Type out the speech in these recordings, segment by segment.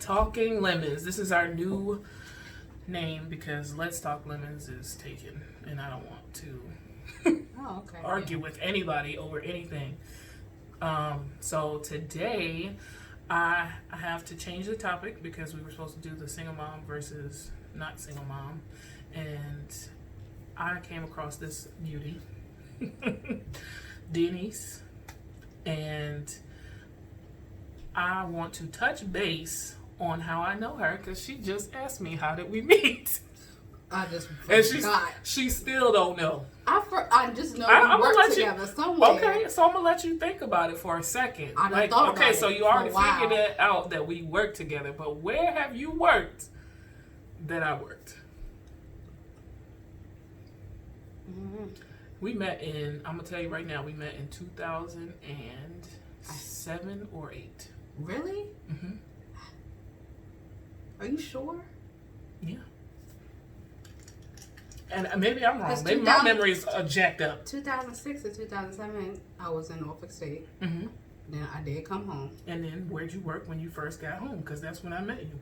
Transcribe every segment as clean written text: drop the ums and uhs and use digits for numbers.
Talking Lemons. This is our new name because Let's Talk Lemons is taken, and I don't want to argue with anybody over anything. So today, I have to change the topic because we were supposed to do the single mom versus not single mom, and I came across this beauty, Deonise, and I want to touch base on how I know her because she just asked me how did we meet. I just forgot. She still don't know. I just know we work together somewhere. Okay, so I'm gonna let you think about it for a second. So you already figured it out that we work together, but where have you worked that I worked? Mm-hmm. We met I'm gonna tell you right now, we met in 2007 or 8. Really? Mm-hmm. Are you sure? Yeah. And maybe I'm wrong. Maybe my memories are jacked up. 2006 and 2007, I was in Norfolk State. Mm-hmm. Then I did come home. And then where'd you work when you first got home? Because that's when I met you.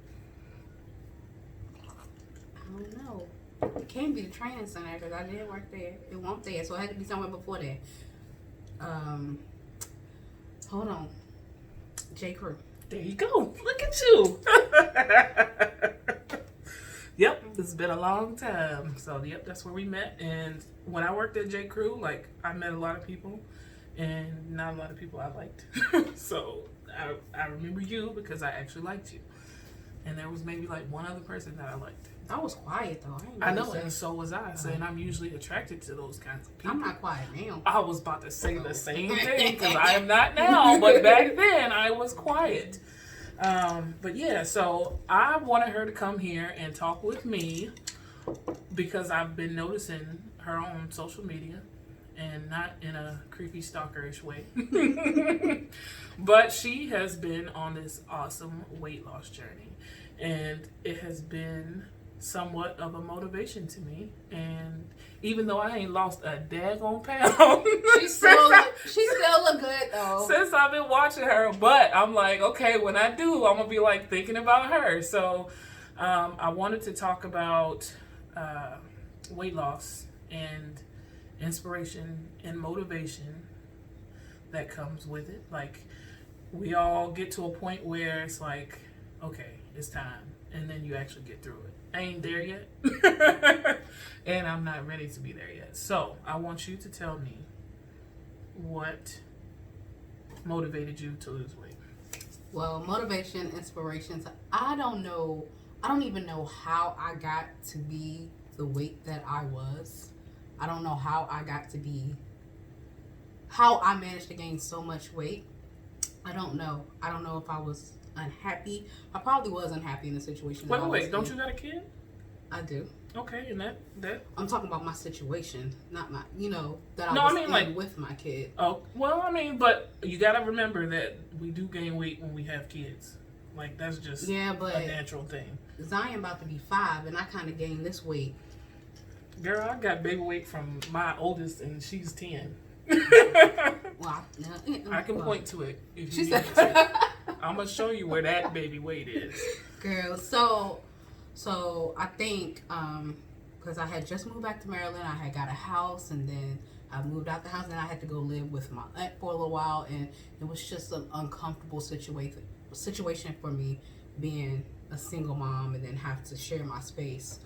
I don't know. It can't be the training center because I didn't work there. It won't there, so it had to be somewhere before that. Hold on. J. Crew. There you go. Look at you. Yep, it's been a long time. So, yep, that's where we met. And when I worked at J. Crew, like, I met a lot of people, and not a lot of people I liked. So, I remember you because I actually liked you. And there was maybe, like, one other person that I liked. I was quiet, though. I know, and so was I. So, and I'm usually attracted to those kinds of people. I'm not quiet now. I was about to say the same thing because I am not now. But back then, I was quiet. But yeah, so I wanted her to come here and talk with me because I've been noticing her on social media and not in a creepy stalkerish way. But she has been on this awesome weight loss journey and it has been somewhat of a motivation to me. And even though I ain't lost a daggone pound, she still look good though. Since I've been watching her, but I'm like, okay, when I do, I'm gonna be like thinking about her. So, I wanted to talk about weight loss and inspiration and motivation that comes with it. Like, we all get to a point where it's like, okay, it's time, and then you actually get through it. I ain't there yet, and I'm not ready to be there yet. So I want you to tell me what motivated you to lose weight. Well, motivation, inspirations. I don't even know how I got to be the weight that I was. I don't know how I managed to gain so much weight. I don't know. I don't know if I was unhappy. I probably was unhappy in the situation. Wait, don't you got a kid? I do. Okay, and that I'm talking about my situation, not my, that with my kid. Oh, well, but you gotta remember that we do gain weight when we have kids. Like, that's just a natural thing. Zion about to be 5, and I kind of gained this weight. Girl, I got baby weight from my oldest, and she's 10. I can point to it if you need to. I'm gonna show you where that baby weight is. Girl, so I think because I had just moved back to Maryland, I had got a house, and then I moved out the house, and I had to go live with my aunt for a little while, and it was just an uncomfortable situation for me being a single mom and then have to share my space.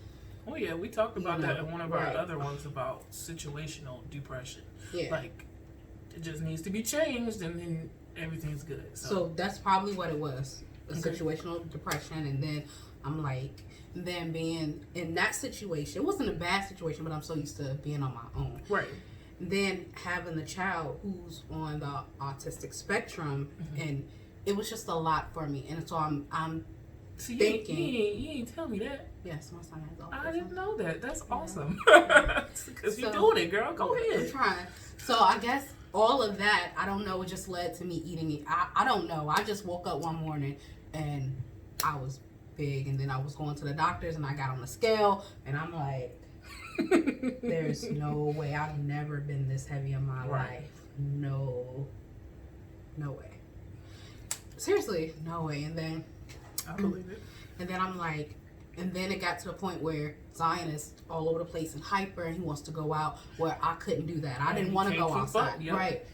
Oh yeah, we talked about that in one of our other ones about situational depression. Yeah. Like, it just needs to be changed and then everything's good. So that's probably what it was. Situational depression. And then I'm like, then being in that situation, it wasn't a bad situation, but I'm so used to being on my own. Right. Then having the child who's on the autistic spectrum, and it was just a lot for me. And so I'm thinking. You ain't tell me that. Yes, my son has autism. I didn't know that. That's awesome. Because you're doing it, girl. Go ahead. I'm trying. So I guess all of that, I don't know, it just led to me eating it. I don't know. I just woke up one morning and I was big, and then I was going to the doctors and I got on the scale and I'm like, there's no way. I've never been this heavy in my life. No way. Seriously, no way. And then I believe it. And then I'm like, and then it got to a point where Zion is all over the place and hyper, and he wants to go out where I couldn't do that. I didn't want to go outside. Yep. Right.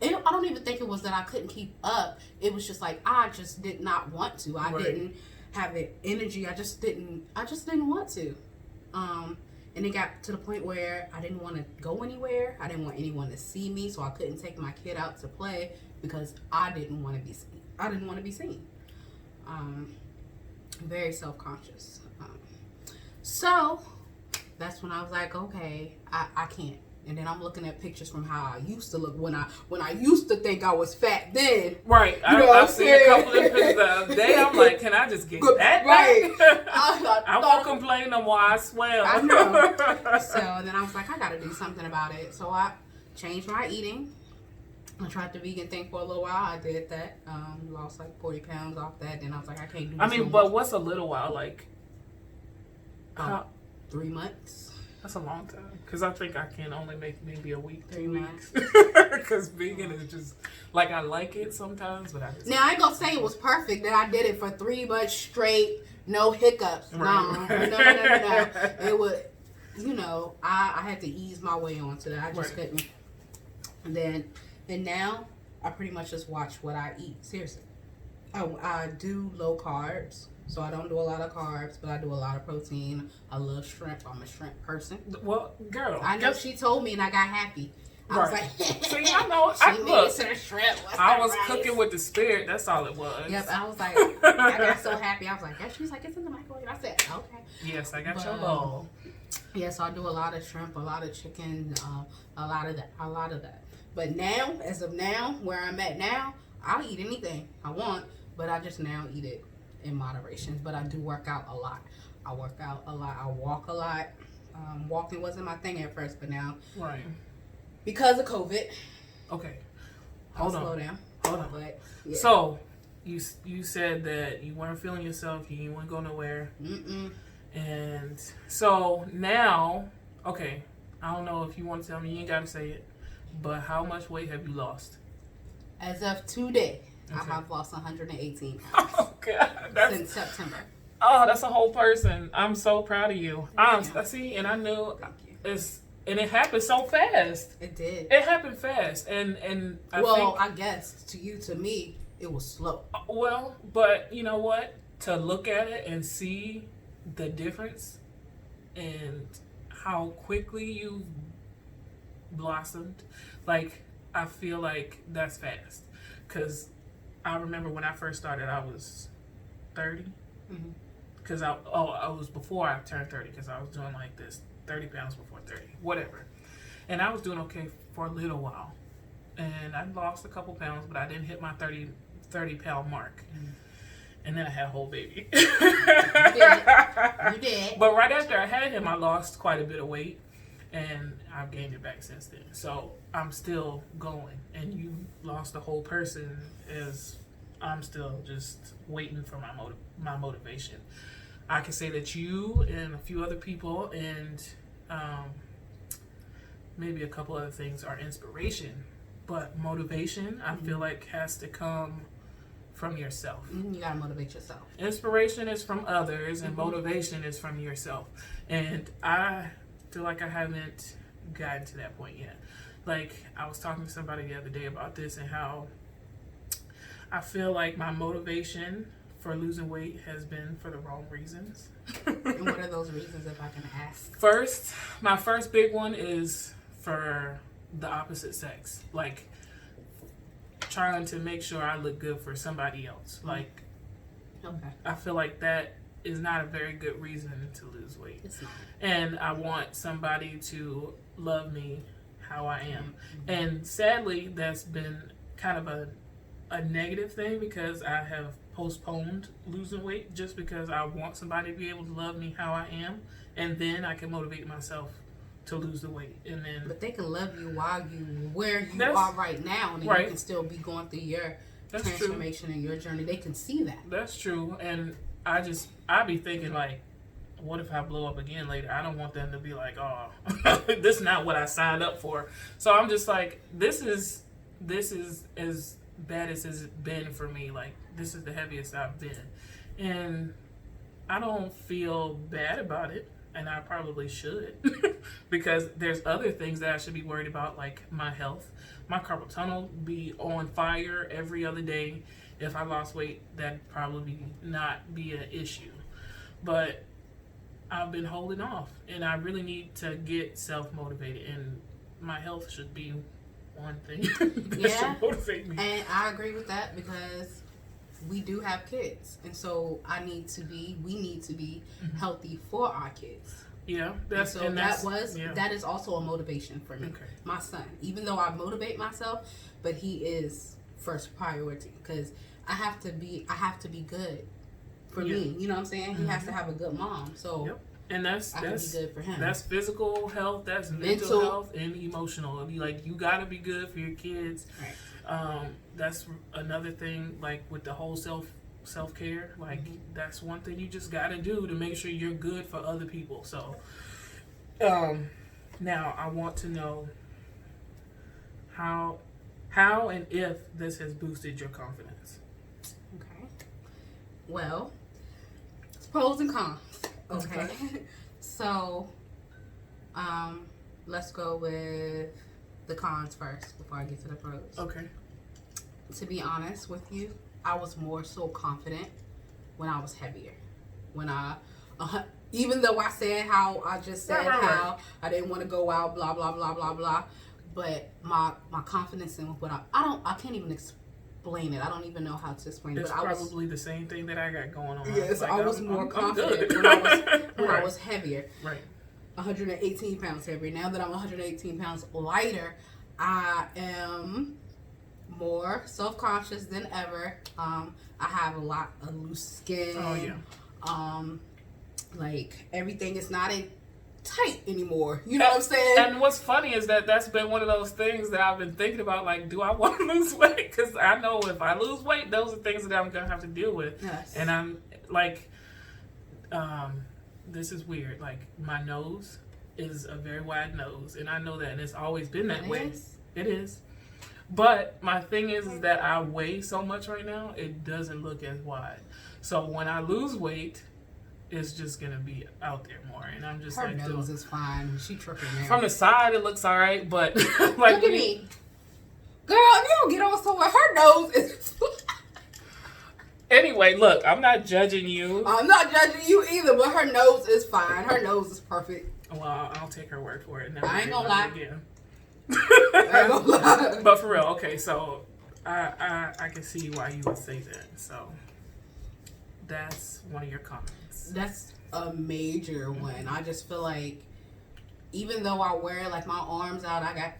And I don't even think it was that I couldn't keep up. It was just like I just did not want to. I didn't have the energy. I just didn't want to. And it got to the point where I didn't want to go anywhere. I didn't want anyone to see me, so I couldn't take my kid out to play because I didn't want to be seen. I didn't want to be seen. Very self-conscious. So that's when I was like, okay, I can't. And then I'm looking at pictures from how I used to look when I used to think I was fat then. Right. I've seen a couple of pictures the other day. I'm like, can I just get that right back? I won't complain no more. I swear. I know. So then I was like, I got to do something about it. So I changed my eating. I tried the vegan thing for a little while. I did that. Lost like 40 pounds off that. Then I was like, I can't do this. I mean, but what's a little while? Like, 3 months. That's a long time. Because I think I can only make maybe a week, 3 2 months. weeks. Because vegan is just, like, I like it sometimes, but I just... Now, I ain't going to say it was perfect that I did it for 3 months straight, no hiccups. Right. No. It was, I had to ease my way onto that. I just couldn't. And now, I pretty much just watch what I eat. Seriously. I do low carbs. So I don't do a lot of carbs, but I do a lot of protein. I love shrimp. I'm a shrimp person. Well, girl. I know she told me and I got happy. I was like, see, I know. I was cooking with the spirit. That's all it was. Yep. I was like, I got so happy. I was like, yeah. She was like, it's in the microwave. I said, okay. Yes, I got your bowl. Yeah, so I do a lot of shrimp, a lot of chicken, a lot of that. But now, as of now, where I'm at now, I'll eat anything I want, but I just now eat it in moderation. But I do work out a lot. I work out a lot. I walk a lot. Walking wasn't my thing at first, but now, because of COVID. Okay, Hold on. But, yeah. So, you said that you weren't feeling yourself. You didn't want to go nowhere. And so now, okay, I don't know if you want to tell me. You ain't got to say it. But how much weight have you lost? As of today, I have lost 118 pounds. Oh, God. Since September. Oh, that's a whole person. I'm so proud of you. See, and I knew and it happened so fast. It did. It happened fast. And I guess to me, it was slow. Well, but you know what? To look at it and see the difference and how quickly you've blossomed, like, I feel like that's fast. Because I remember when I first started, I was 30. Because I was before I turned 30, because I was doing like this 30 pounds before 30, whatever. And I was doing okay for a little while. And I lost a couple pounds, but I didn't hit my 30 pound mark. And then I had a whole baby. You did. But right after I had him, I lost quite a bit of weight. And I've gained it back since then. So I'm still going. And you lost a whole person, as I'm still just waiting for my motivation. I can say that you and a few other people and maybe a couple other things are inspiration. But motivation, I feel like, has to come from yourself. You gotta motivate yourself. Inspiration is from others, and motivation is from yourself. And I feel like I haven't gotten to that point yet. Like, I was talking to somebody the other day about this and how I feel like my motivation for losing weight has been for the wrong reasons. And what are those reasons, if I can ask? My first big one is for the opposite sex. Like, trying to make sure I look good for somebody else. Like, I feel like that is not a very good reason to lose weight. It's not. And I want somebody to love me how I am. And sadly, that's been kind of a negative thing, because I have postponed losing weight just because I want somebody to be able to love me how I am, and then I can motivate myself to lose the weight. And then, but they can love you while where you are right now, and you can still be going through your transformation and your journey. They can see that. That's true. And I be thinking, like, what if I blow up again later? I don't want them to be like, oh, this is not what I signed up for. So I'm just like, this is as bad as it's been for me. Like, this is the heaviest I've been. And I don't feel bad about it, and I probably should, because there's other things that I should be worried about, like my health. My carpal tunnel be on fire every other day. If I lost weight, that'd probably not be an issue. But I've been holding off, and I really need to get self-motivated, and my health should be one thing that should motivate me. And I agree with that, because we do have kids, and so we need to be healthy for our kids. Yeah, that is also a motivation for me. Okay. My son, even though I motivate myself, but he is first priority, because I have to be good for me. You know what I'm saying? He has to have a good mom. So and that's be good for him. That's physical health, that's mental health, and emotional. Like, you gotta be good for your kids. Right. That's another thing, like with the whole self-care, like that's one thing you just gotta do to make sure you're good for other people. So now I want to know how and if this has boosted your confidence. Okay. Well, it's pros and cons. Okay. So let's go with the cons first before I get to the pros. Okay. To be honest with you, I was more so confident when I was heavier. When I, even though I said how I just said how I didn't want to go out, blah blah blah blah blah, but my confidence in what I can't even explain it. I don't even know how to explain it. It's but probably the same thing that I got going on. Yes, like, I was more confident when I was heavier. Right. 118 pounds heavier. Now that I'm 118 pounds lighter, I am more self-conscious than ever. I have a lot of loose skin. Oh yeah. Like, everything is not in tight anymore. You know what I'm saying? And what's funny is that that's been one of those things that I've been thinking about. Like, do I want to lose weight? Because I know if I lose weight, those are things that I'm gonna have to deal with. Yes. And I'm like, this is weird. Like, my nose is a very wide nose, and I know that, and it's always been that way. It is. But my thing is that I weigh so much right now, it doesn't look as wide. So when I lose weight, it's just gonna be out there more, and I'm just her nose is fine. She tripping now. From the side, it looks all right, but like, look at me, girl. If you don't get on somewhere, her nose is. Anyway, look, I'm not judging you. I'm not judging you either, but her nose is fine. Her nose is perfect. Well, I'll take her word for it. Never I ain't gonna lie. Again. I ain't gonna lie. But for real, okay, so I can see why you would say that. So that's one of your comments. That's a major one. I just feel like, even though I wear like my arms out, I got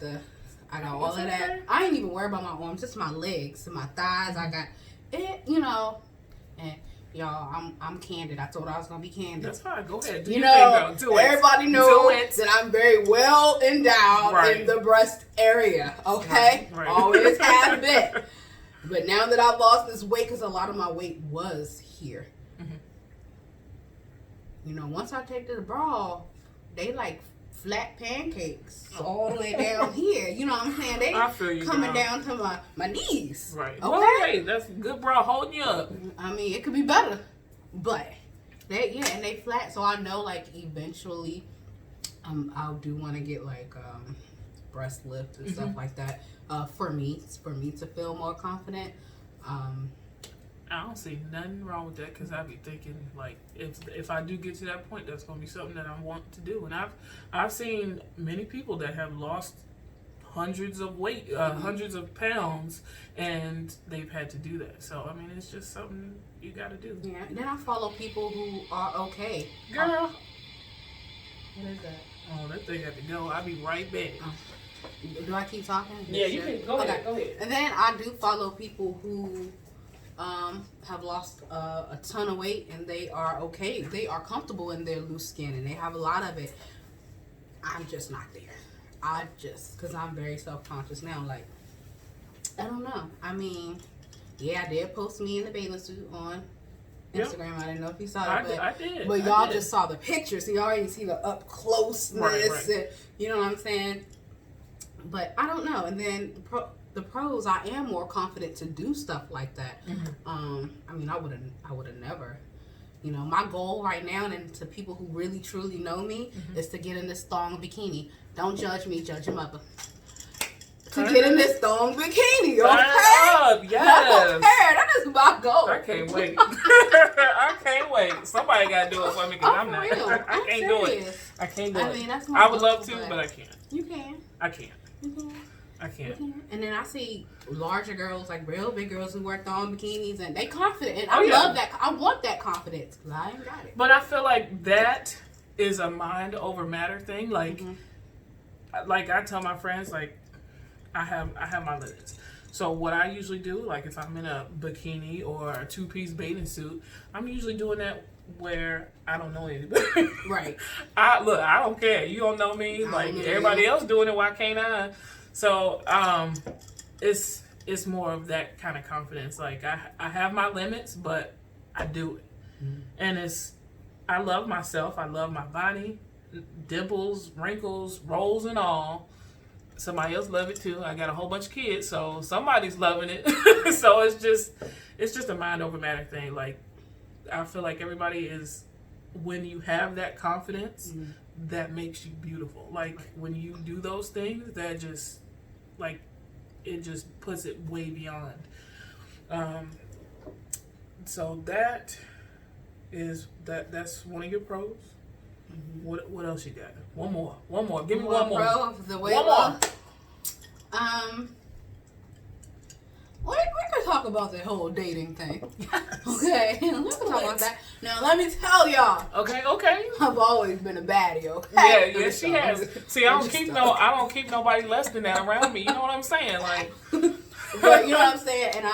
all of that. I ain't even worry about my arms, just my legs and my thighs. I got it, you know. And y'all, I'm candid. I told her I was gonna be candid. That's fine. Go ahead. Do you your know, thing, though. Do it. Everybody knows that I'm very well endowed in the breast area. Okay, Right. Always have been. But now that I've lost this weight, because a lot of my weight was here. You know, once I take this bra off, they like flat pancakes all the way down here. You know what I'm saying? They I feel you coming now. down to my knees. Right. Okay. Well, hey, that's a good bra holding you up. I mean, it could be better, but and they flat. So I know, like, eventually, I do want to get like breast lift and stuff like that. For me to feel more confident. I don't see nothing wrong with that, because I be thinking, like, if I do get to that point, that's gonna be something that I want to do. And I've seen many people that have lost hundreds of pounds, and they've had to do that. So I mean, it's just something you got to do. Yeah. And then I follow people who are okay. Girl, what is that? Oh, that thing got to go. I'll be right back. Do I keep talking? Yeah, you can go ahead. Go ahead. And then I do follow people who have lost a ton of weight, and they are okay. They are comfortable in their loose skin, and they have a lot of it. I'm just not there. Because I'm very self-conscious now. Like, I don't know. I mean, yeah, I did post me in the bathing suit on Instagram. I didn't know if you saw it. I did. But y'all just saw the pictures, so y'all didn't see the up closeness. Right. And, you know what I'm saying? But I don't know. And then the pros, I am more confident to do stuff like that. I mean, I would have never You know, my goal right now, and to people who really truly know me, is to get in this thong bikini. Don't judge me, judge your mother. To get in this thong bikini, okay? Up, yes. Okay, that is my goal. I can't wait. I can't wait. Somebody got to do it for me because I'm not. Real. I can't do it. I can't do it. I mean, that's my I would goal, love to, but I can't. You can. I can't. You can. I can't. And then I see larger girls, like real big girls who wear thong bikinis, and they confident. And Oh, I yeah. love that. I want that confidence. I ain't got it. But I feel like that is a mind over matter thing. Like, like I tell my friends, like I have my limits. So what I usually do, like if I'm in a bikini or a 2-piece bathing suit, I'm usually doing that where I don't know anybody. Right. I don't care. You don't know me. Like everybody else doing it, why can't I? So it's more of that kind of confidence. Like I have my limits, but I do it. And I love myself. I love my body, dimples, wrinkles, rolls, and all. Somebody else love it too. I got a whole bunch of kids, so somebody's loving it. So it's just a mind over matter thing. Like I feel like everybody is, when you have that confidence, that makes you beautiful. Like when you do those things, that just like it just puts it way beyond. So that's one of your pros. What else you got? One more. Give me one more. Pro of the weight One loss. We can talk about the whole dating thing. Okay, we can talk about that. Now let me tell y'all. Okay. I've always been a baddie. Okay. Yeah, she has. See, I don't keep nobody less than that around me. You know what I'm saying? Like, but you know what I'm saying. And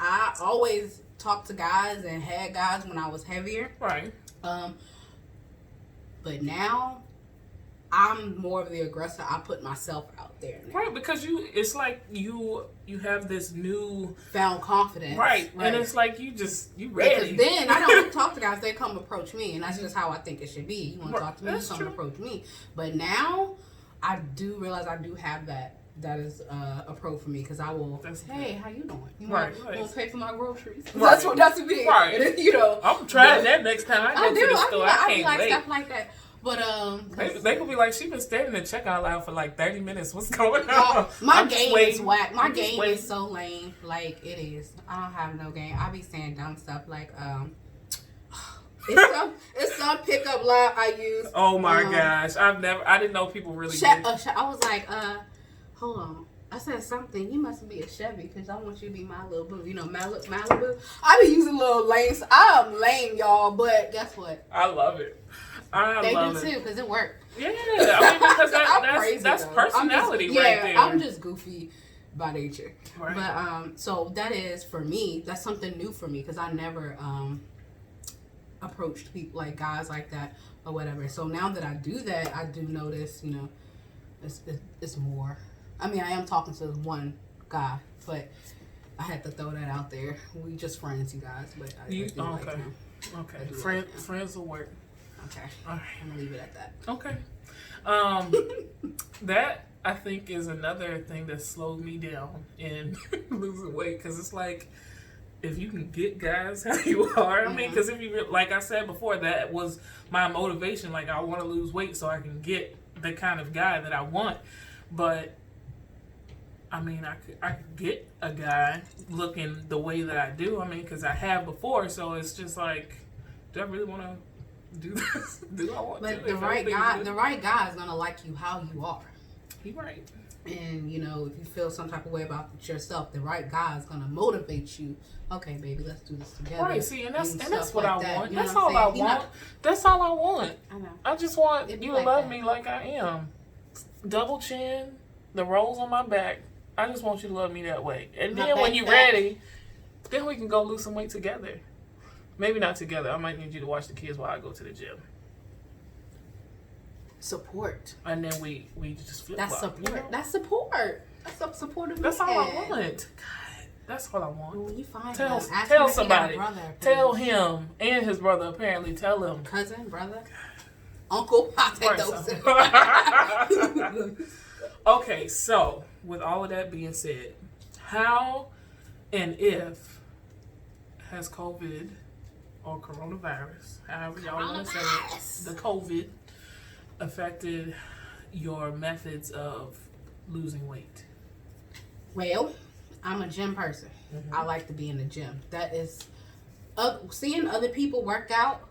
I always talked to guys and had guys when I was heavier. right. But now I'm more of the aggressor. I put myself out there now. Right, because it's like you have this new Found confidence. right, and it's like you ready. Because then I don't talk to guys; they come approach me, and that's just how I think it should be. You want to talk to me, you That's come true. approach me. But now I do realize I do have that. That is a pro for me because I will. Hey, how you doing? You want to pay for my groceries? Right. That's me. Right. You know. I'm trying that next time I go to the store. I be can't like wait. stuff like that. But They could be like, she been standing in the checkout line for like 30 minutes. What's going on? My game is whack. My game is so lame. Like it is. I don't have no game. I be saying dumb stuff like it's some pickup line I use. Oh my gosh. I didn't know people really did. I was like, hold on. I said something. You must be a Chevy because I want you to be my little boo. You know, Malibu. I be using little lanes. I'm lame, y'all. But guess what? I love it. They do too because it worked. Yeah, I mean, because that's personality right there. I'm just goofy by nature. Right. But so that is for me. That's something new for me because I never approached people like guys like that or whatever. So now that I do that, I do notice, you know, it's more. I mean, I am talking to one guy, but I had to throw that out there. We just friends, you guys. But I do like him. Okay. I do like him. Friends will work. Okay. All right. I'm gonna leave it at that. Okay. That I think is another thing that slowed me down in losing weight because it's like if you can get guys how you are. I mean, because if you like I said before, that was my motivation. Like I want to lose weight so I can get the kind of guy that I want. But I mean, I could get a guy looking the way that I do. I mean, because I have before, so it's just like, do I really want to do this? Do I want to? But the right guy is gonna like you how you are. You're right. And you know, if you feel some type of way about yourself, the right guy is gonna motivate you. Okay, baby, let's do this together. Right. See, and that's what like I want. You know That's what all I'm saying? I want. That's all I want. I know. I just want It'd be you to like love that. me like I am. Double chin, the rolls on my back. I just want you to love me that way. And My then when back you're fat. ready, then we can go lose some weight together. Maybe not together. I might need you to watch the kids while I go to the gym. Support. And then we just flip That's flop. support. You know? That's support. That's supportive. That's all I man. want. God, that's all I want. When you find Tell him, ask him tell if he got a somebody. brother, Tell please. him and his brother. Apparently, tell him. Cousin, brother, uncle. I take Right, those. Okay, so with all of that being said, how and if has COVID or coronavirus, however y'all want to say it, the COVID, affected your methods of losing weight? Well, I'm a gym person. Mm-hmm. I like to be in the gym. That is, seeing other people work out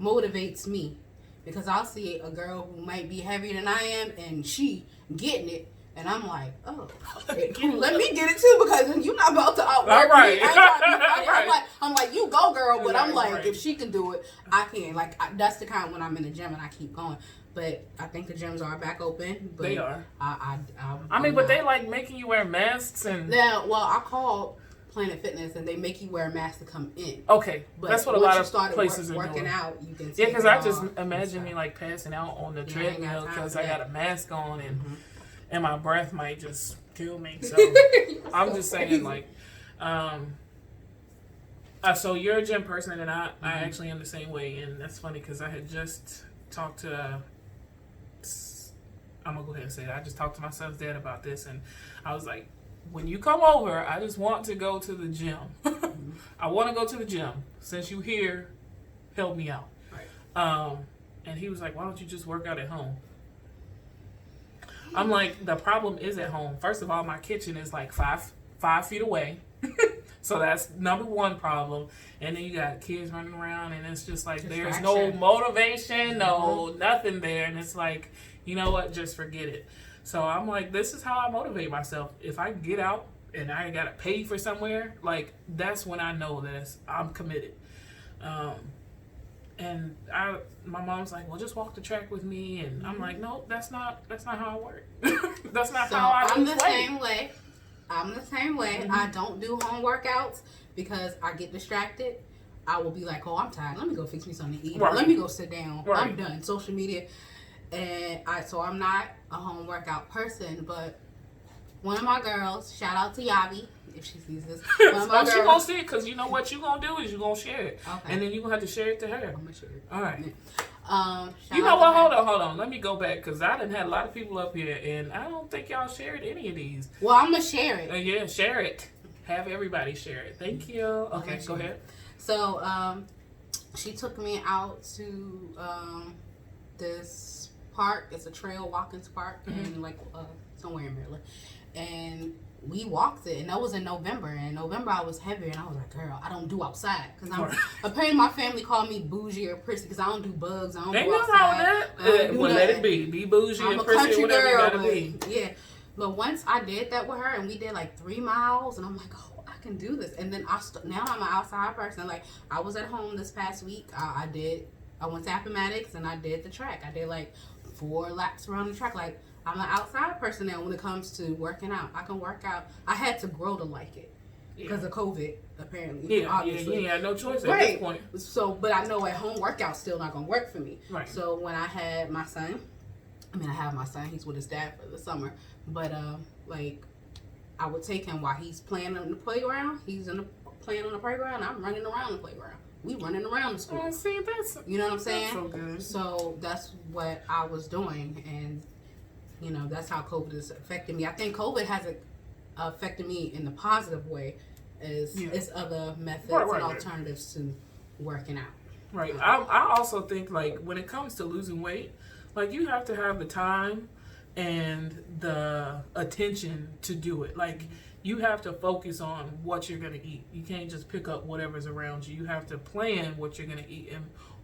motivates me, because I'll see a girl who might be heavier than I am and she getting it, and I'm like, oh, let me get it too, because you're not about to outwork right. me. Right. I'm like, you go, girl, but I'm like, right. if she can do it, I can. Like, that's the kind when I'm in the gym and I keep going. But I think the gyms are back open. But they are. I mean, but they like making you wear masks and. Yeah, well, I called Planet Fitness and they make you wear a mask to come in. Okay, but that's what a lot of places are working doing. Out, you can. Yeah, because I just imagine me like passing out on the treadmill because I got a mask on and my breath might just kill me. So I'm just saying, like, so you're a gym person and I actually am the same way, and that's funny because I had just talked to. I'm gonna go ahead and say it. I just talked to my son's dad about this, and I was like, when you come over, I just want to go to the gym. I want to go to the gym. Since you here, help me out. Right. And he was like, why don't you just work out at home? I'm like, the problem is at home. First of all, my kitchen is like 5 feet away. So that's number one problem. And then you got kids running around, and it's just like there's no motivation, no nothing there. And it's like, you know what, just forget it. So I'm like, this is how I motivate myself. If I get out and I got to pay for somewhere, like, that's when I know that I'm committed. And my mom's like, well, just walk the track with me. And I'm like, no, that's not how I work. That's not how I I'm do the same way. I'm the same way. Mm-hmm. I don't do home workouts because I get distracted. I will be like, oh, I'm tired. Let me go fix me something to eat. Right. Let me go sit down. Right. I'm done. Social media. And so I'm not a home workout person, but one of my girls, shout out to Yavi, if she sees this. One of my girls, she gonna see it, because you know what you gonna do is you gonna share it. Okay. And then you gonna have to share it to her. I'm gonna share it. All right. You know what? Hold on. Let me go back, because I done had a lot of people up here, and I don't think y'all shared any of these. Well, I'm gonna share it. Yeah, share it. Have everybody share it. Thank you. Okay, go ahead. So, she took me out to this park. It's a trail walking park, in like somewhere in Maryland, and we walked it, and that was in November. And in November, I was heavier, and I was like, girl, I don't do outside. Because apparently my family called me bougie or prissy because I don't do bugs. I don't Ain't go nothing outside. wrong with that. Well, let it be. Be bougie I'm or a prissy country or whatever girl, you gotta be. Yeah. But once I did that with her, and we did like 3 miles, and I'm like, oh, I can do this. And then now I'm an outside person. Like, I was at home this past week. I went to Appomattox, and I did the track. I did like 4 laps around the track. Like, I'm an outside person now when it comes to working out. I can work out. I had to grow to like it because of COVID, apparently. Yeah, obviously. You had no choice at this point. So, but I know at home workout's still not going to work for me. Right. So when I had my son, I have my son. He's with his dad for the summer. But, like, I would take him while he's playing on the playground. He's playing on the playground. I'm running around the playground. We running around the school. See, you know what I'm saying? That's so good. So that's what I was doing, and you know that's how COVID is affecting me. I think COVID has affected me in the positive way, is other methods and alternatives to working out. Right. I also think, like, when it comes to losing weight, like, you have to have the time and the attention to do it. Like, you have to focus on what you're going to eat. You can't just pick up whatever's around you. You have to plan what you're going to eat.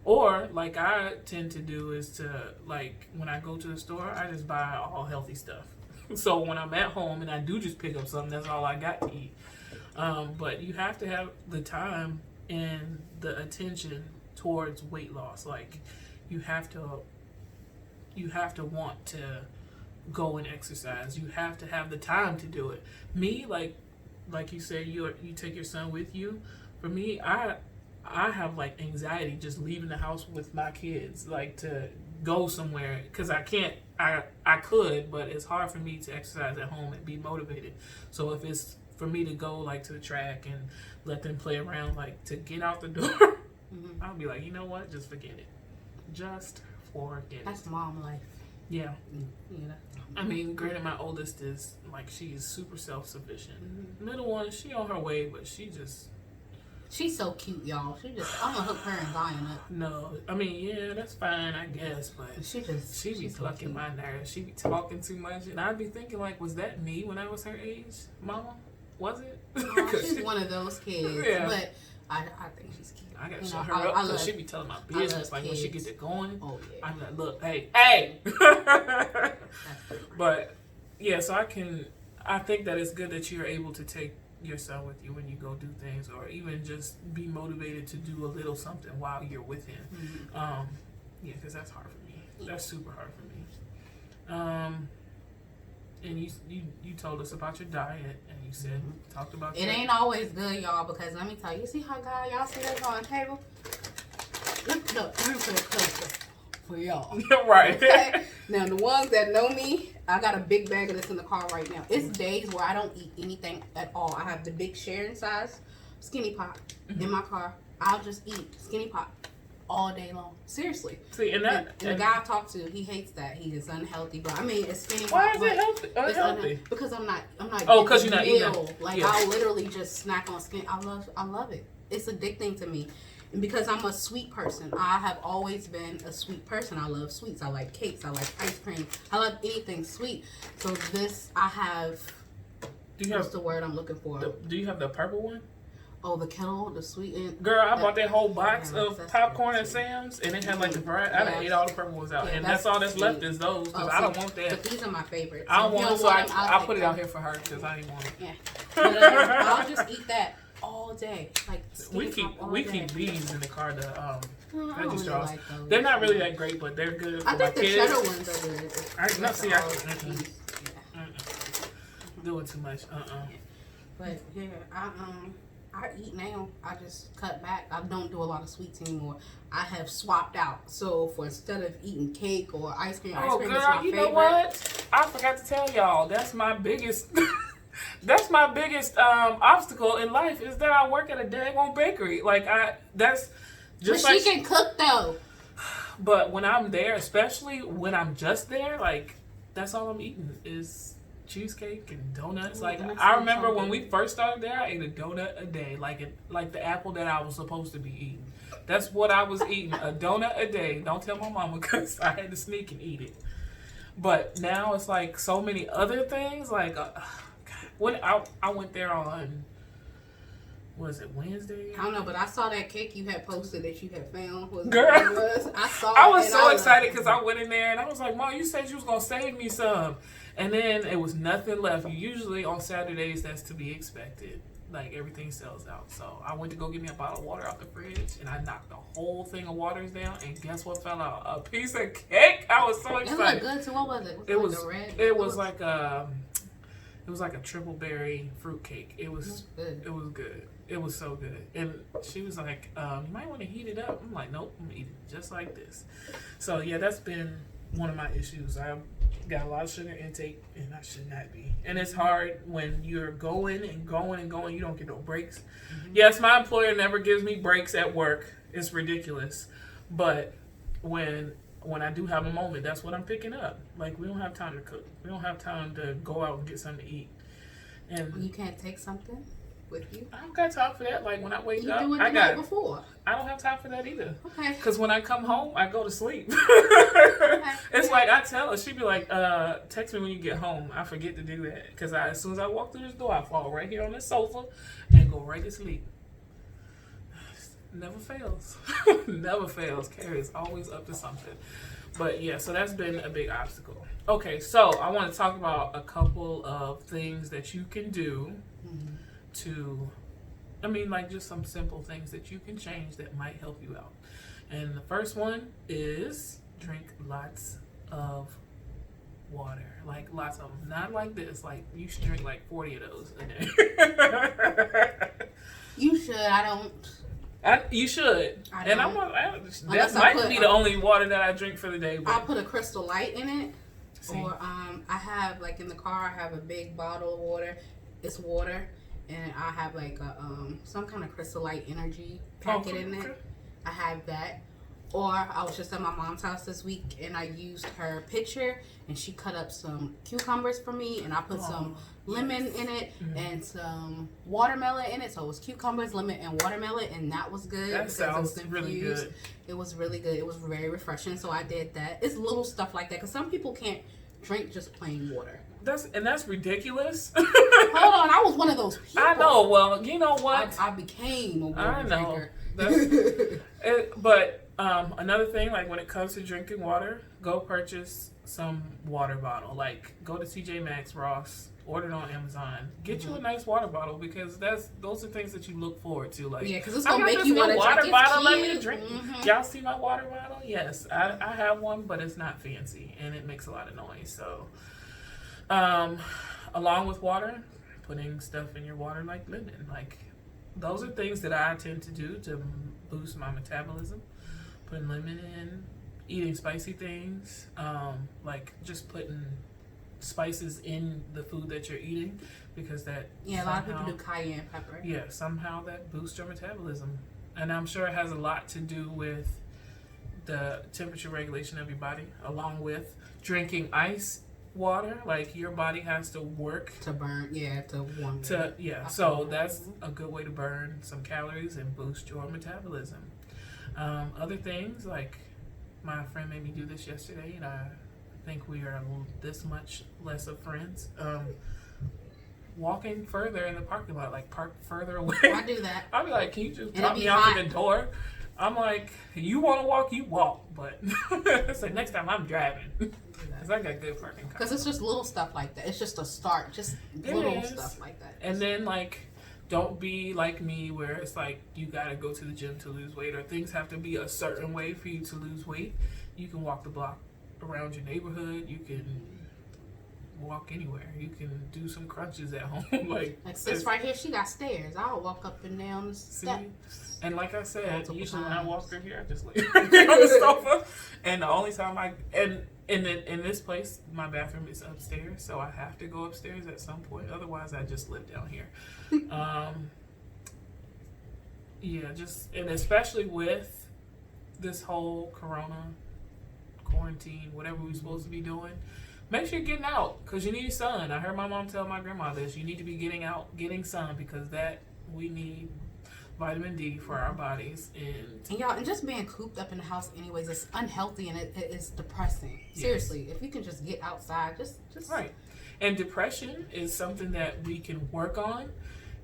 Or, like I tend to do, is to, like, when I go to the store, I just buy all healthy stuff. So when I'm at home and I do just pick up something, that's all I got to eat. But you have to have the time and the attention towards weight loss. Like, you have to want to go and exercise. You have to have the time to do it. Me, like you said, you take your son with you. For me, I have like anxiety just leaving the house with my kids, like to go somewhere, because I can't. I could, but it's hard for me to exercise at home and be motivated. So if it's for me to go like to the track and let them play around, like to get out the door, I'll be like, you know what, just forget it. Just forget it. That's mom life. Yeah. Yeah. I mean, granted, my oldest is like, she is super self-sufficient. Middle one, she on her way, but she just She's so cute, y'all. I'm gonna hook her and Zion up. No, I mean, yeah, that's fine, I guess, but she be plucking my nerves. She be talking too much, and I'd be thinking like, was that me when I was her age, Mama? Was it? She's one of those kids, yeah. But I think she's cute. I gotta shut her up because she be telling my business. Like when she gets it going, I'm like, look, hey. But yeah, so I think that it's good that you're able to take your son with you when you go do things, or even just be motivated to do a little something while you're with him. Mm-hmm. Yeah, because that's hard for me. That's super hard for me. And you told us about your diet, and you said talked about it ain't always good, y'all, because let me tell you, see how God, y'all see that on the table? Look, let me put it closer for y'all. Right. Okay? Now, the ones that know me, I got a big bag of this in the car right now. It's days where I don't eat anything at all. I have the big sharing size skinny pop in my car. I'll just eat skinny pop all day long. Seriously. See, and the guy I talked to, he hates that. He is unhealthy. But I mean, it's skinny pop. Why is it unhealthy? Because I'm not. Oh, because you're not eating. Like I'll literally just snack on skin. I love it. It's addicting to me. And because I'm a sweet person, I have always been a sweet person. I love sweets. I like cakes. I like ice cream. I love anything sweet. So I have. What's the word I'm looking for? Do you have the purple one? Oh, the kettle, the sweetened. Girl, I bought that whole box of popcorn at Sam's, and it had like the variety. I done ate all the purple ones out, and that's all that's left is those, because I don't want that. But these are my favorites. I don't want them, so I put it out here for her, because I didn't want it. Yeah. But I'll just eat that all day. Like we keep these in the car. The veggie straws. Really like those. They're not really that great, but they're good for my kids. I think the cheddar ones are good. Doing too much. But yeah, I eat now. I just cut back. I don't do a lot of sweets anymore. I have swapped out. So instead of eating cake or ice cream, girl, is my favorite. Know what? I forgot to tell y'all. That's my biggest. That's my biggest obstacle in life, is that I work at a daggone bakery. Like that's just. But she can cook though. But when I'm there, especially when I'm just there, like that's all I'm eating is cheesecake and donuts. Like I remember when we first started there, I ate a donut a day, like the apple that I was supposed to be eating. That's what I was eating, a donut a day. Don't tell my mama, because I had to sneak and eat it. But now it's like so many other things. Like when I went there on, was it Wednesday? I don't know, but I saw that cake you had posted that you had found. Girl, I was so excited because I went in there and I was like, Mom, you said you was gonna save me some. And then it was nothing left. Usually on Saturdays, that's to be expected. Like everything sells out. So I went to go get me a bottle of water out the fridge, and I knocked the whole thing of waters down. And guess what fell out? A piece of cake. I was so excited. It looked good too. What was it? It was like a triple berry fruit cake. It was good. It was good. It was so good. And she was like, you might want to heat it up. I'm like, nope, I'm gonna eat it just like this. So yeah, that's been one of my issues. I've got a lot of sugar intake, and I should not be. And it's hard when you're going and going and going. You don't get no breaks. Mm-hmm. Yes, my employer never gives me breaks at work. It's ridiculous. But when I do have a moment, that's what I'm picking up. Like, we don't have time to cook. We don't have time to go out and get something to eat. And you can't take something with you? I don't got time for that. Like, when I wake up, you do it the night before. I don't have time for that either. Okay. Because when I come home, I go to sleep. Okay. It's like I tell her, she be like, text me when you get home. I forget to do that. Because as soon as I walk through this door, I fall right here on this sofa and go right to sleep. Never fails. Never fails. Carrie is always up to something. But yeah, so that's been a big obstacle. Okay, so I want to talk about a couple of things that you can do just some simple things that you can change that might help you out. And the first one is drink lots of water. Like, lots of them. Not like this. Like, you should drink like 40 of those a day. You should. I don't. You should. I and don't. That might be the only water that I drink for the day. But I put a Crystal Light in it. See? Or I have, like, in the car, I have a big bottle of water. It's water. And I have like a some kind of Crystal Light energy packet in it. I have that. Or I was just at my mom's house this week and I used her pitcher and she cut up some cucumbers for me and I put some lemon in it and some watermelon in it. So it was cucumbers, lemon, and watermelon, and that was good. That sounds really good. It was really good. It was very refreshing. So I did that. It's little stuff like that because some people can't drink just plain water. That's ridiculous. Hold on, I was one of those people. I know. Well, you know what? I became a water drinker. But another thing, like when it comes to drinking water, go purchase some water bottle. Like go to TJ Maxx, Ross, order it on Amazon. Get you a nice water bottle because those are things that you look forward to. Like because it's gonna make you want to water drink. Bottle. Let me drink. Y'all see my water bottle? Yes, I have one, but it's not fancy and it makes a lot of noise. So, along with water, putting stuff in your water like lemon, like those are things that I tend to do to boost my metabolism. Putting lemon in, eating spicy things, like just putting spices in the food that you're eating because that a lot of people do cayenne pepper. Yeah, somehow that boosts your metabolism, and I'm sure it has a lot to do with the temperature regulation of your body, along with drinking ice water. Like your body has to work to burn, to warm. So that's a good way to burn some calories and boost your metabolism. Other things, like my friend made me do this yesterday, and I think we are this much less of friends. Walking further in the parking lot, like park further away. I do that. I'll be like, can you just drop me off at the door? I'm like, you want to walk, you walk. But so next time I'm driving. Because I got good parking. Because it's just little stuff like that. It's just a start. Just little stuff like that. And then, like, don't be like me where it's like you got to go to the gym to lose weight or things have to be a certain way for you to lose weight. You can walk the block around your neighborhood. You can walk anywhere. You can do some crunches at home. like this right here, she got stairs. I'll walk up and down the steps. And like I said, usually when I walk through here, I just lay on the sofa. And the only time in this place, my bathroom is upstairs, so I have to go upstairs at some point. Otherwise, I just live down here. And especially with this whole corona quarantine, whatever we're supposed to be doing, make sure you're getting out because you need sun. I heard my mom tell my grandma this. You need to be getting out, getting sun because we need vitamin D for our bodies. And just being cooped up in the house anyways, it's unhealthy and it is depressing. Yes. Seriously, if you can just get outside, just right. And depression is something that we can work on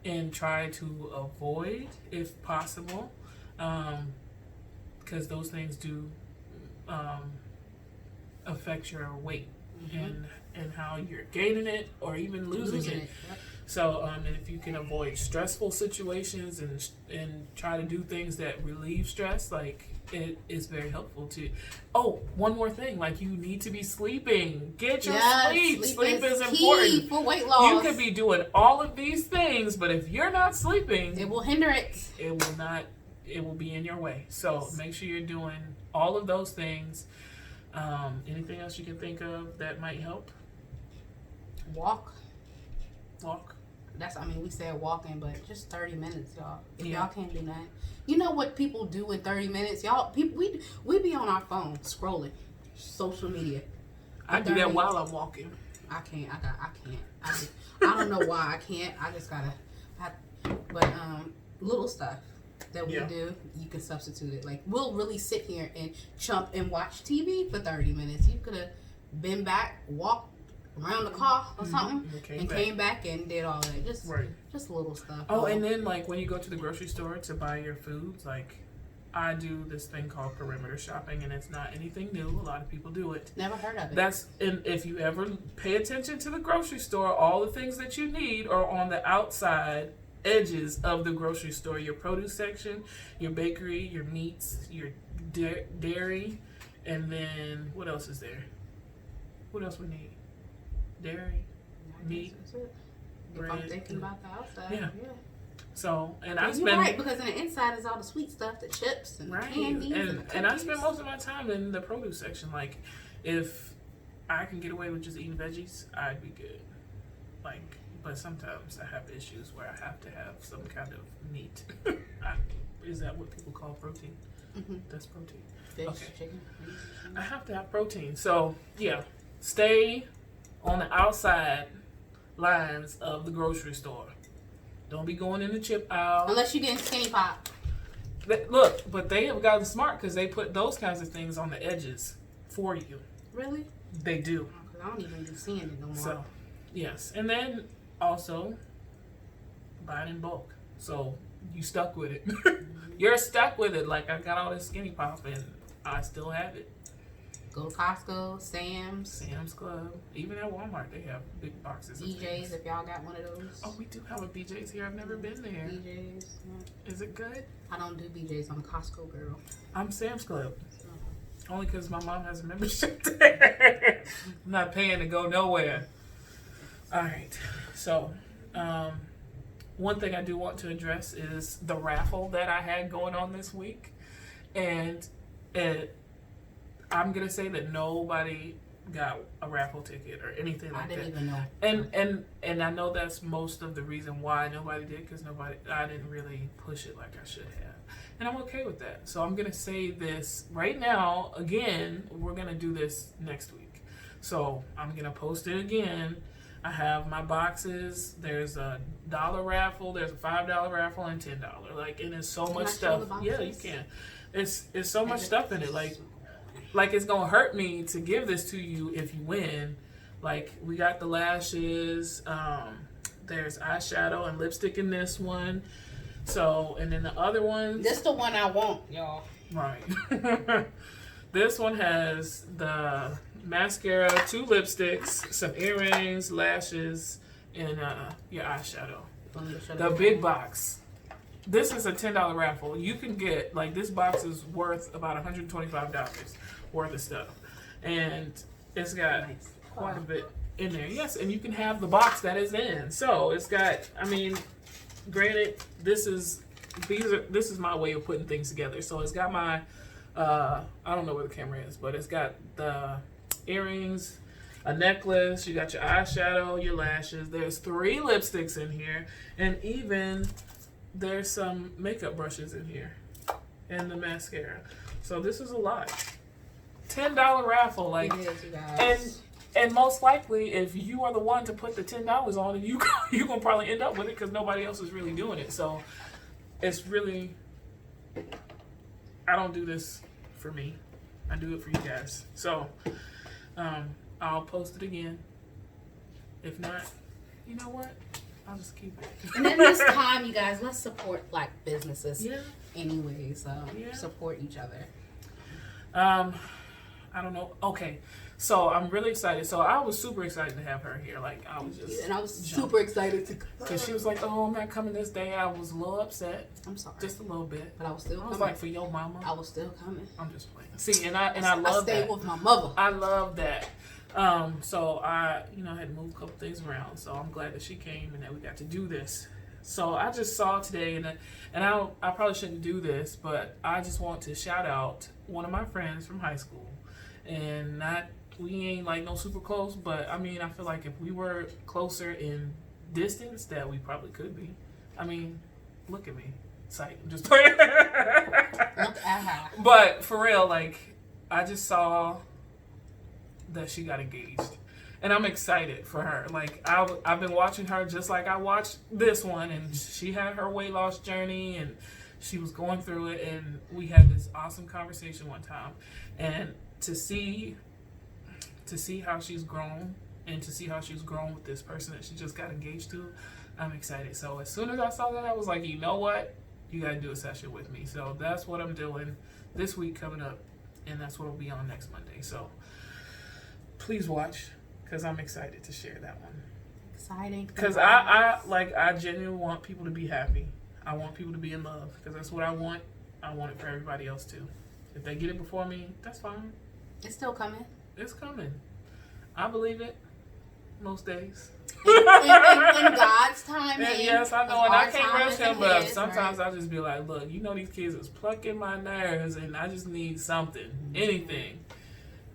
and try to avoid if possible, because those things do affect your weight and how you're gaining it or even losing it. Yep. So, and if you can avoid stressful situations and try to do things that relieve stress, like it is very helpful to. Oh, one more thing, like you need to be sleeping. Get your sleep. Sleep is important for weight loss. You could be doing all of these things, but if you're not sleeping, it will hinder it. It will not. It will be in your way. So make sure you're doing all of those things. Anything else you can think of that might help? Walk. We said walking, but just 30 minutes, y'all. If y'all can't do that, you know what people do in 30 minutes, y'all. We be on our phone scrolling social media. I do that while I'm walking. I can't. I don't know why I can't. I just gotta. But little stuff that we do, you can substitute it. Like we'll really sit here and chump and watch TV for 30 minutes. You could have been back, walked around the car or something, and came back and did all that. Just little stuff. Oh, and then like when you go to the grocery store to buy your foods, like I do this thing called perimeter shopping, and it's not anything new. A lot of people do it. Never heard of it. And if you ever pay attention to the grocery store, all the things that you need are on the outside edges of the grocery store. Your produce section, your bakery, your meats, your dairy, and then what else is there? What else we need? Dairy, meat, bread. If I'm thinking about the outside, yeah. So, and you're right, because in the inside is all the sweet stuff, the chips and candies and I spend most of my time in the produce section. Like, if I can get away with just eating veggies, I'd be good. Like, but sometimes I have issues where I have to have some kind of meat. Is that what people call protein? That's protein. Fish, Okay. chicken. I have to have protein. So, yeah, stay on the outside lines of the grocery store. Don't be going in the chip aisle. Unless you're getting skinny pop. Look, but they have gotten smart because they put those kinds of things on the edges for you. Really? They do. Because I don't even be seeing it no more. So, yes. And then also, buy it in bulk. So, you stuck with it. You're stuck with it. Like, I got all this skinny pop and I still have it. Go to Costco, Sam's Club. Even at Walmart, they have big boxes of BJ's things. if y'all got one of those. Oh, we do have a BJ's here. I've never been there. BJ's. Yeah. Is it good? I don't do BJ's. I'm a Costco girl. I'm Sam's Club. So. Only because my mom has a membership there. I'm not paying to go nowhere. All right. So, one thing I do want to address is the raffle that I had going on this week. And I'm going to say that nobody got a raffle ticket or anything like that. I didn't even know. And I know that's most of the reason why nobody did, because I didn't really push it like I should have. And I'm okay with that. So I'm going to say this right now. Again, we're going to do this next week. So I'm going to post it again. I have my boxes. There's a $1 raffle. There's a $5 raffle and $10. Like, and it's so much stuff. Yeah, you can. It's so much stuff in it. Like it's gonna hurt me to give this to you if you win. Like, we got the lashes. There's eyeshadow and lipstick in this one. So, and then the other ones. This the one I want, y'all. Right. This one has the mascara, 2 lipsticks, some earrings, lashes, and your eyeshadow. The big box. This is a $10 raffle. You can get, like, this box is worth about $125 worth of stuff. And it's got quite a bit in there. Yes, and you can have the box that is in. So it's got, I mean, granted, this is my way of putting things together. So it's got my, I don't know where the camera is, but it's got the earrings, a necklace, you got your eyeshadow, your lashes. There's 3 lipsticks in here, and even there's some makeup brushes in here and the mascara. So this is a lot. $10 raffle, like, It is, you guys. and most likely, if you are the one to put the $10 on, you gonna probably end up with it because nobody else is really doing it. So it's really, I don't do this for me. I do it for you guys. So I'll post it again. If not, you know what? I'll just keep it. And then this time, you guys, let's support Black businesses. Yeah. Anyways, Yeah. support each other. I don't know. Okay, so I'm really excited. So I was super excited to have her here. Like, I was just, And I was super excited to. because she was like, "Oh, I'm not coming this day." I was a little upset, I'm sorry, just a little bit. but I was still I coming. was like, "For your mama." I was still coming. I'm just playing. See, and I love stayed that. with my mother. I love that. So I, had to move a couple things around. So I'm glad that she came and that we got to do this. So I just saw today, and I probably shouldn't do this, but I just want to shout out one of my friends from high school, and we ain't like no super close, but I mean, I feel like if we were closer in distance, that we probably could be. I mean, look at me, sight. I'm just playing. Look at her. But for real, like, I just saw that she got engaged, and I'm excited for her. Like, I've been watching her just like I watched this one, and she had her weight loss journey, and she was going through it, and we had this awesome conversation one time, and to see how she's grown, and to see how she's grown with this person that she just got engaged to, I'm excited. So as soon as I saw that, I was like, you know what? You got to do a session with me. So that's what I'm doing this week coming up, and that's what will be on next Monday. So please watch, because I'm excited to share that one. Exciting. Because I genuinely want people to be happy. I want people to be in love, because that's what I want. I want it for everybody else too. If they get it before me, that's fine. It's still coming. It's coming. I believe it most days. In God's time. And yes, I know, and I can't rush him, but his, sometimes right? I'll just be like, look, these kids is plucking my nerves, and I just need something, anything.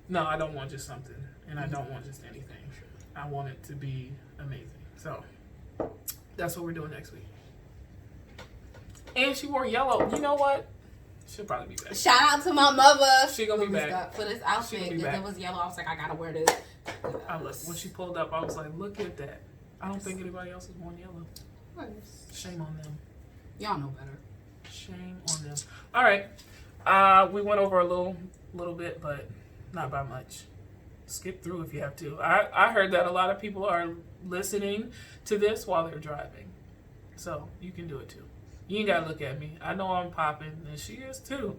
No, I don't want just something, and I don't want just anything. I want it to be amazing. So that's what we're doing next week. And she wore yellow. You know what? She'll probably be back. Shout out to my mother. She gonna be back. For this outfit. She gonna be Because back. it was yellow. I was like, I gotta wear this. When she pulled up, I was like, look at that. I don't think anybody else is wearing yellow. Shame on them. Y'all know better. Shame on them. All right. We went over a little bit, but not by much. Skip through if you have to. I heard that a lot of people are listening to this while they're driving. So you can do it too. You ain't gotta look at me. I know I'm popping, and she is too.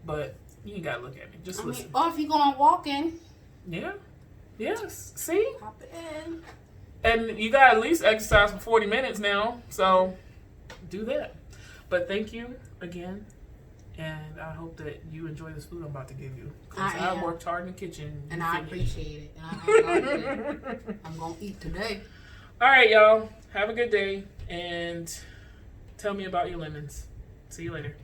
But you ain't gotta look at me. Just listen. Or if you're going walking. Yeah. Yes. See? Pop it in. And you got at least exercise for 40 minutes now. So do that. But thank you again. And I hope that you enjoy this food I'm about to give you. Because I worked hard in the kitchen. And I appreciate it. And I'm going to eat today. All right, y'all. Have a good day. And tell me about your lemons. See you later.